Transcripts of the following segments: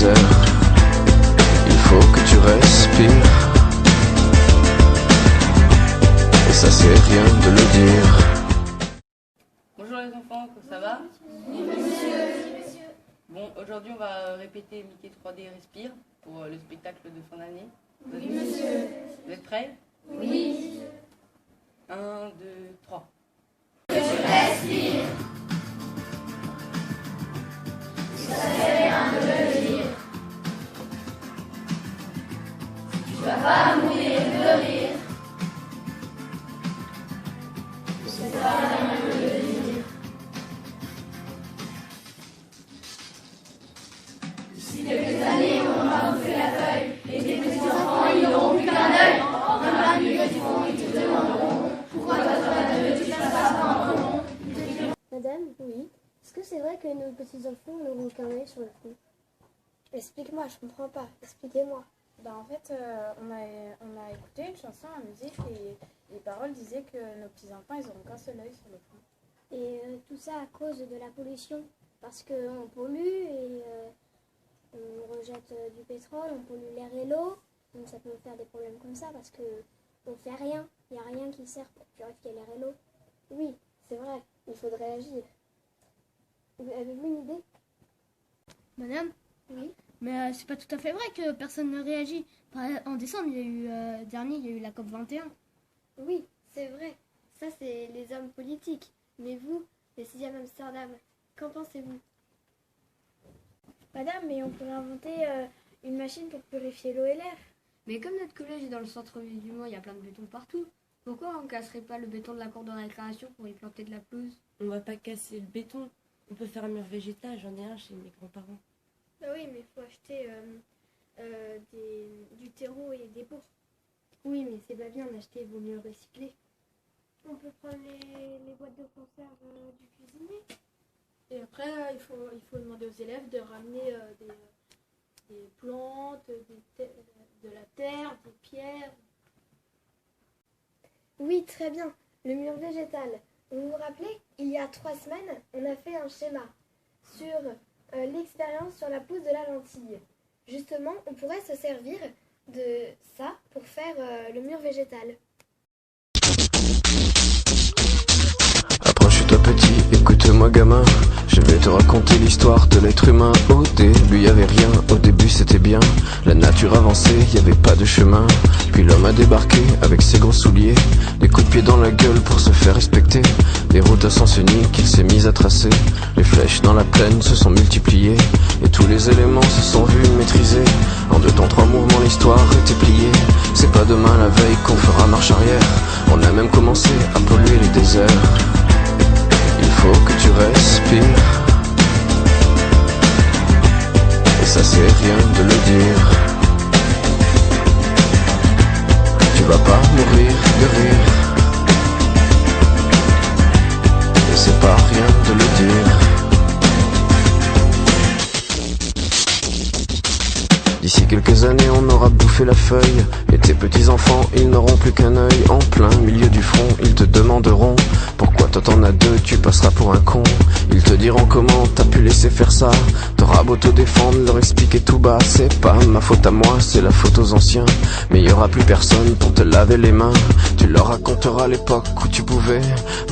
désert. Il faut que tu respires. Et ça c'est rien de le dire. Bonjour les enfants, ça va? Oui, monsieur. Bon, aujourd'hui on va répéter Mickey 3D Respire pour le spectacle de fin d'année. Oui, monsieur. Vous êtes prêts? Oui. 1, 2, 3. Que je respire. Ça sert rien de le dire. Tu vas pas mourir de rire. Ça sert rien de le dire. D'ici quelques années, on aura bouffé la feuille. Et tes petits enfants, ils n'auront plus qu'un œil. En plein milieu du fond, ils te demanderont pourquoi toi, tu te passes pas en rond. Madame, oui. Est-ce que c'est vrai que nos petits-enfants n'auront qu'un œil sur le front? Explique-moi, je comprends pas. Expliquez-moi. En fait, on a écouté une chanson en musique et les paroles disaient que nos petits-enfants, ils n'auront qu'un seul œil sur le front. Et tout ça à cause de la pollution. Parce qu'on pollue et on rejette du pétrole, on pollue l'air et l'eau. Donc ça peut nous faire des problèmes comme ça parce qu'on fait rien. Il n'y a rien qui sert pour purifier l'air et l'eau. Oui, c'est vrai, il faudrait agir. Avez-vous une idée? Madame? Oui. Mais c'est pas tout à fait vrai que personne ne réagit. En décembre, il y a eu la COP 21. Oui, c'est vrai. Ça, c'est les hommes politiques. Mais vous, les 6e Amsterdam, qu'en pensez-vous? Madame, mais on pourrait inventer une machine pour purifier l'eau et l'air. Mais comme notre collège est dans le centre-ville du Mans, il y a plein de béton partout. Pourquoi on casserait pas le béton de la cour de récréation pour y planter de la pelouse? On va pas casser le béton. On peut faire un mur végétal, j'en ai un chez mes grands-parents. Bah oui, mais il faut acheter du terreau et des pots. Oui, mais c'est pas bien d'acheter, il vaut mieux recycler. On peut prendre les boîtes de conserve du cuisinier. Et après, il faut demander aux élèves de ramener des plantes, de la terre, des pierres. Oui, très bien. Le mur végétal. Vous vous rappelez, il y a 3 semaines, on a fait un schéma sur l'expérience sur la pousse de la lentille. Justement, on pourrait se servir de ça pour faire le mur végétal. Approche-toi petit, écoute-moi gamin. Je vais te raconter l'histoire de l'être humain. Au début y avait rien, au début c'était bien. La nature avançait, y avait pas de chemin. Puis l'homme a débarqué avec ses gros souliers, des coups de pied dans la gueule pour se faire respecter. Des routes à sens unique qu'il s'est mis à tracer. Les flèches dans la plaine se sont multipliées et tous les éléments se sont vus maîtrisés. En 2 temps 3 mouvements l'histoire était pliée. C'est pas demain la veille qu'on fera marche arrière. On a même commencé à polluer les déserts. Il faut que tu respires. Et ça c'est rien de le dire. Tu vas pas mourir de rire. Et c'est pas rien de le dire. D'ici quelques années on aura bouffé la feuille. Et tes petits enfants ils n'auront plus qu'un œil. En plein milieu du front ils te demanderont pourquoi toi t'en as 2, tu passeras pour un con. Ils te diront comment t'as pu laisser faire ça. T'auras beau te défendre, leur expliquer tout bas. C'est pas ma faute à moi, c'est la faute aux anciens. Mais y aura plus personne pour te laver les mains. Tu leur raconteras l'époque où tu pouvais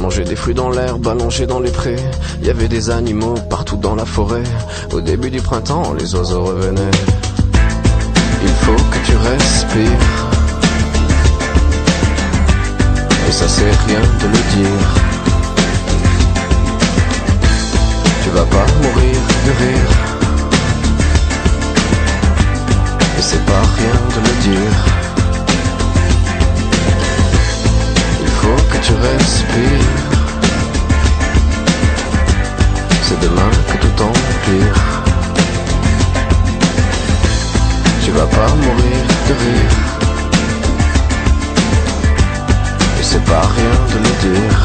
manger des fruits dans l'herbe, allongés dans les prés. Y avait des animaux partout dans la forêt. Au début du printemps, les oiseaux revenaient. Il faut que tu respires. Et ça c'est rien de le dire. Tu vas pas mourir de rire. Et c'est pas rien de le dire. Il faut que tu respires. C'est demain que tout empire. Tu vas pas mourir de rire. Et c'est pas rien de le dire.